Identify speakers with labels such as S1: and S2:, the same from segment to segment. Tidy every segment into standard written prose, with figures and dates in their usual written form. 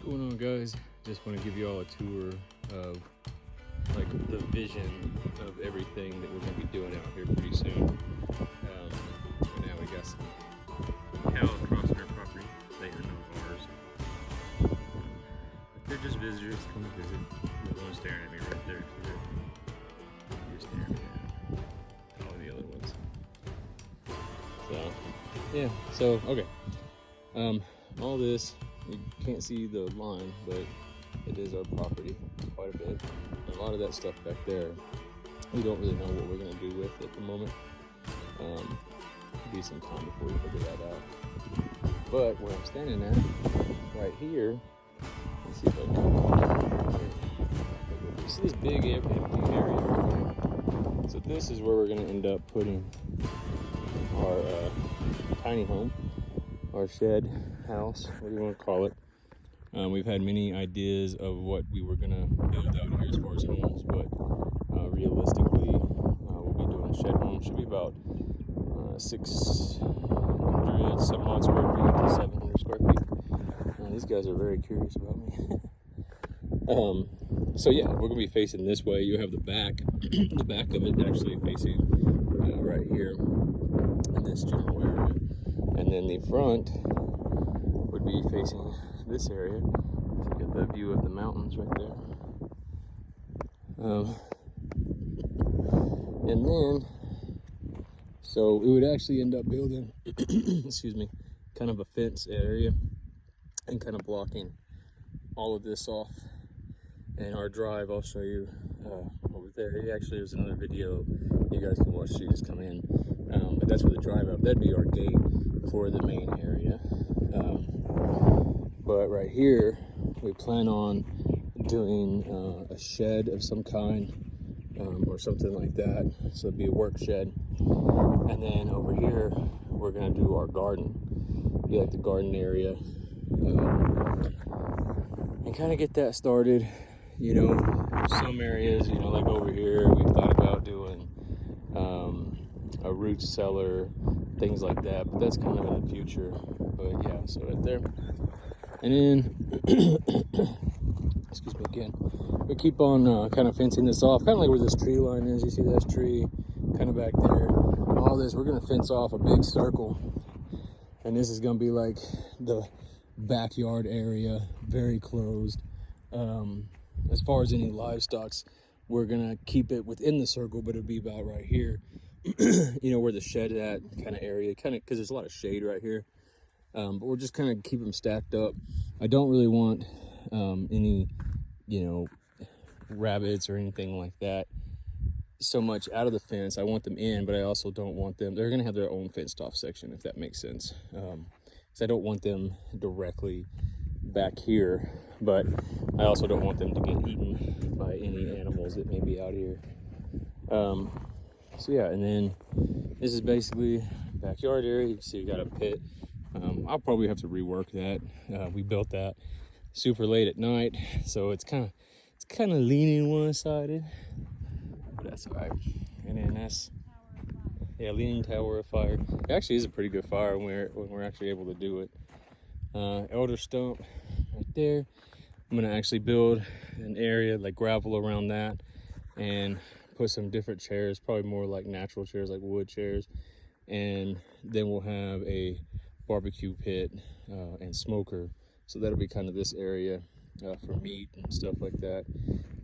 S1: Going on, guys? Just want to give you all a tour of like the vision of everything that we're going to be doing out here pretty soon. Right now we got some cows crossing our property. They are not ours. But they're just visitors come to visit. The one staring at me right there. You're staring at all the other ones. So yeah. So okay. All this, you can't see the line, but it is our property quite a bit. And a lot of that stuff back there, we don't really know what we're going to do with at the moment. Be some time before we figure that out. But where I'm standing at, right here, let's see if I can. You see this big empty area right here? So this is where we're going to end up putting our tiny home. Our shed house, what do you want to call it. We've had many ideas of what we were going to build out here as far as homes, but realistically, we'll be doing a shed home. Should be about 600 some odd square feet to 700 square feet. These guys are very curious about me. So yeah, we're going to be facing this way. You have the back, the back of it actually facing right here in this general area. And then the front would be facing this area. So you get that view of the mountains right there. And then, so we would actually end up building, excuse me, kind of a fence area and kind of blocking all of this off. And our drive, I'll show you over there. Actually, there's another video you guys can watch. So you just come in. But that's where the drive up. That'd be our gate for the main area. But right here, we plan on doing a shed of some kind or something like that. So it'd be a work shed. And then over here, we're gonna do our garden. Be like the garden area. And kind of get that started. You know, some areas, you know, like over here, we've thought about doing a root cellar, things like that, but that's kind of in the future. But yeah, so right there. And then, excuse me again, we keep on kind of fencing this off, kind of like where this tree line is. You see that tree kind of back there. All this, we're going to fence off a big circle. And this is going to be like the backyard area, very closed. As far as any livestocks, we're going to keep it within the circle, but it'll be about right here. You know, where the shed at kind of area, kind of, because there's a lot of shade right here. But we're just kind of keep them stacked up. I don't really want any, you know, rabbits or anything like that so much out of the fence. I want them in, but I also don't want them, they're going to have their own fenced off section, if that makes sense. So I don't want them directly back here, but I also don't want them to get eaten by any animals that may be out here. So yeah, and then this is basically backyard area. You can see we got a pit. I'll probably have to rework that. We built that super late at night, so it's kind of leaning one-sided, but that's all right. And then that's, yeah, leaning tower of fire. It actually is a pretty good fire when we're actually able to do it. Elder stump right there. I'm gonna actually build an area like gravel around that and put some different chairs, probably more like natural chairs, like wood chairs. And then we'll have a barbecue pit and smoker. So that'll be kind of this area for meat and stuff like that.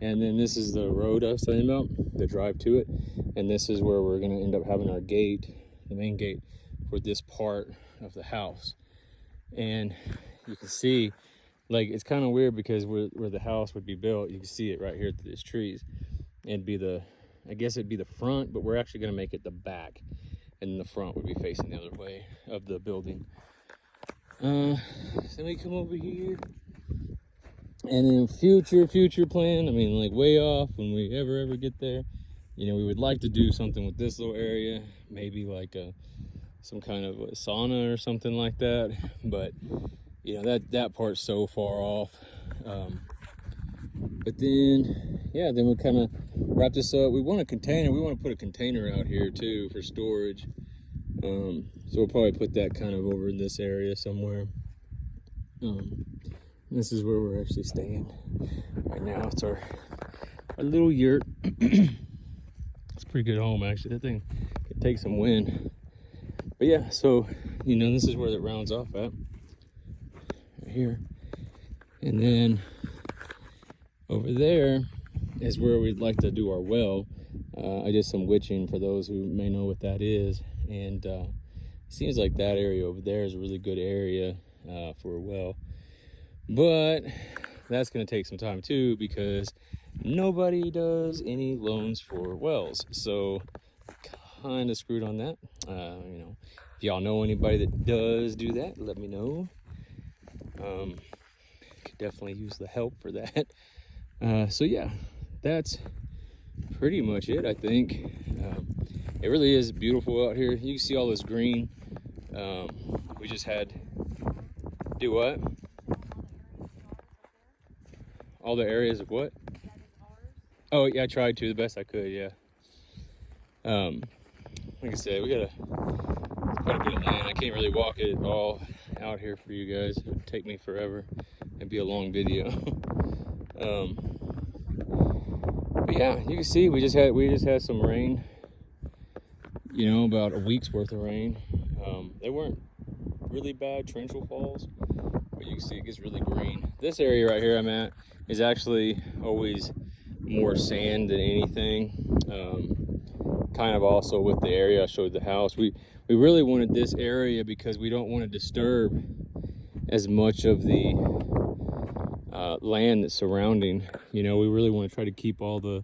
S1: And then this is the road I was telling you about, the drive to it. And this is where we're gonna end up having our gate, the main gate for this part of the house. And you can see, like, it's kind of weird because where the house would be built, you can see it right here through these trees. And be the, I guess it'd be the front, but we're actually gonna make it the back. And the front would be facing the other way of the building. So we come over here. And then future plan, I mean, like way off when we ever get there, you know, we would like to do something with this little area, maybe like some kind of a sauna or something like that. But you know, that part's so far off. But then, yeah, then we kind of wrap this up. We want a container. We want to put a container out here too for storage. So we'll probably put that kind of over in this area somewhere. And This is where we're actually staying right now. It's our little yurt. It's a pretty good home, actually. That thing could take some wind. But yeah, so, you know, this is where it rounds off at. Right here. And then over there is where we'd like to do our well. I did some witching for those who may know what that is. And it seems like that area over there is a really good area for a well. But that's going to take some time too, because nobody does any loans for wells. So kind of screwed on that. You know, if y'all know anybody that does do that, let me know. Could definitely use the help for that. So yeah, that's pretty much it, I think. It really is beautiful out here. You can see all this green. We just had, do what? All the areas of what? Oh yeah, I tried to the best I could, yeah. Like I said, we got quite a bit of land. I can't really walk it all out here for you guys. It would take me forever. It'd be a long video. But yeah, you can see we just had some rain. You know, about a week's worth of rain. They weren't really bad torrential falls, but you can see it gets really green. This area right here I'm at is actually always more sand than anything. Kind of also with the area I showed the house. We really wanted this area because we don't want to disturb as much of the land that's surrounding. You know, we really want to try to keep all the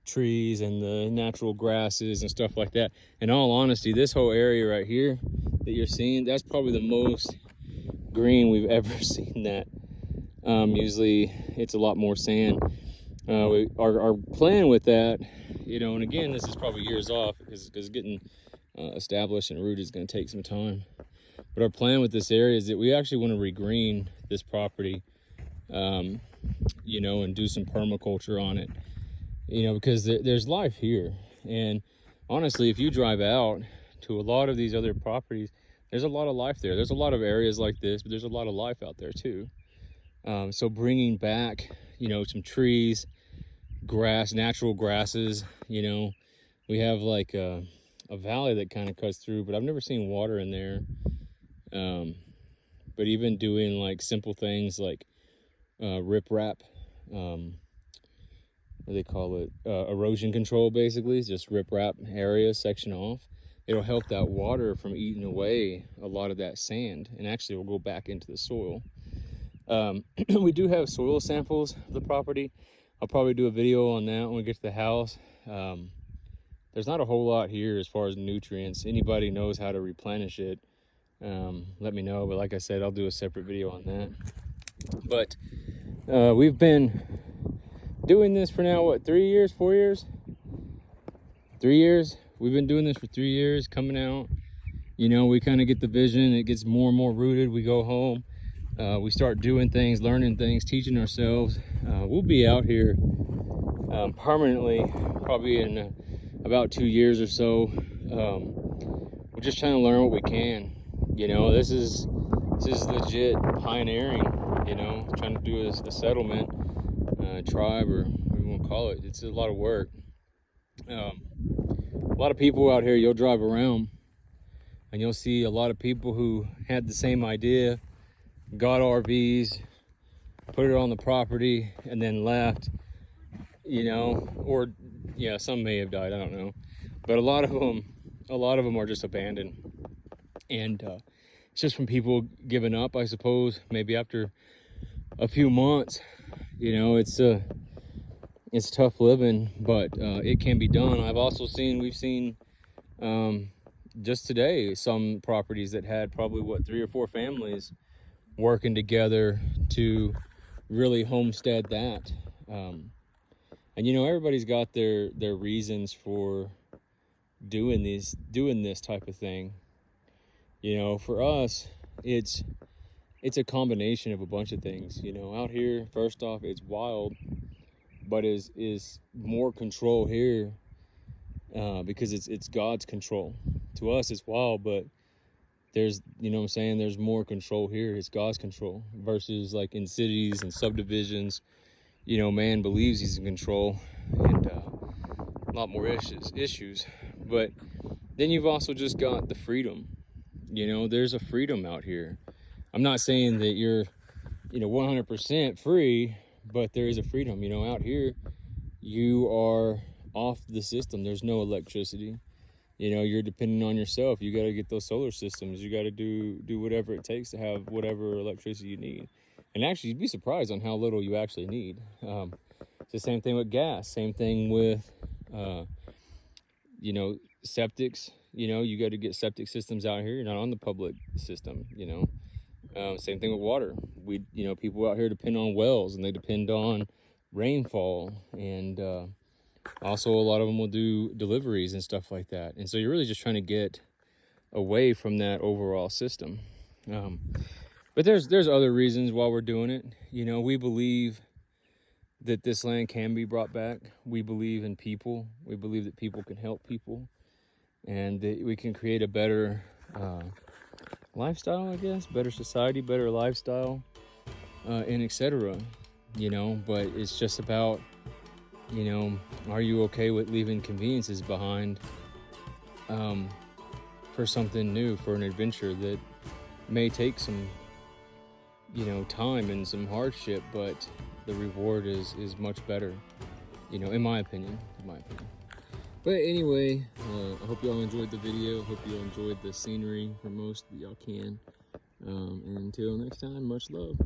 S1: trees and the natural grasses and stuff like that. In all honesty, this whole area right here that you're seeing, that's probably the most green we've ever seen that. Usually it's a lot more sand. Our plan with that, you know, and again, this is probably years off because getting established and rooted is going to take some time. But our plan with this area is that we actually want to regreen this property, you know, and do some permaculture on it, you know, because there's life here. And honestly, if you drive out to a lot of these other properties, there's a lot of life there. There's a lot of areas like this, but there's a lot of life out there too. So bringing back, you know, some trees, grass, natural grasses, you know, we have like a valley that kind of cuts through, but I've never seen water in there. But even doing like simple things like riprap, what do they call it? Erosion control, basically. It's just riprap areas, section off. It'll help that water from eating away a lot of that sand, and actually will go back into the soil. We do have soil samples of the property. I'll probably do a video on that when we get to the house. There's not a whole lot here as far as nutrients. Anybody knows how to replenish it, let me know. But like I said, I'll do a separate video on that. But we've been doing this for now, what, 3 years, 4 years? 3 years. We've been doing this for 3 years, coming out. You know, we kind of get the vision. It gets more and more rooted. We go home. We start doing things, learning things, teaching ourselves. We'll be out here permanently, probably in about 2 years or so. We're just trying to learn what we can. You know, this is legit pioneering. You know, trying to do a settlement, tribe, or whatever you want to call it. It's a lot of work. A lot of people out here, you'll drive around and you'll see a lot of people who had the same idea, got RVs, put it on the property, and then left, you know, or yeah, some may have died, I don't know. But a lot of them are just abandoned. And it's just from people giving up, I suppose, maybe after a few months. You know, it's tough living, but it can be done. We've seen just today some properties that had probably what, 3 or 4 families working together to really homestead that. And you know, everybody's got their reasons for doing this type of thing. You know, for us, it's a combination of a bunch of things. You know, out here, first off, it's wild, but is more control here because it's God's control. To us, it's wild, but there's, you know what I'm saying, there's more control here. It's God's control versus like in cities and subdivisions, you know, man believes he's in control, and a lot more issues. But then you've also just got the freedom. You know, there's a freedom out here. I'm not saying that you're, you know, 100% free, but there is a freedom. You know, out here you are off the system. There's no electricity. You know, you're depending on yourself. You got to get those solar systems. You got to do whatever it takes to have whatever electricity you need. And actually, you'd be surprised on how little you actually need. It's the same thing with gas. Same thing with, you know, septics. You know, you got to get septic systems out here. You're not on the public system, you know. Same thing with water. You know, people out here depend on wells, and they depend on rainfall, and also a lot of them will do deliveries and stuff like that. And so you're really just trying to get away from that overall system. But there's other reasons why we're doing it. You know, we believe that this land can be brought back. We believe in people. We believe that people can help people, and that we can create a better lifestyle, I guess, better society, better lifestyle, and etc. You know, but it's just about, you know, are you okay with leaving conveniences behind for something new, for an adventure that may take some, you know, time and some hardship, but the reward is much better, you know, in my opinion. But anyway, I hope y'all enjoyed the video. Hope you enjoyed the scenery for most that y'all can. And until next time, much love.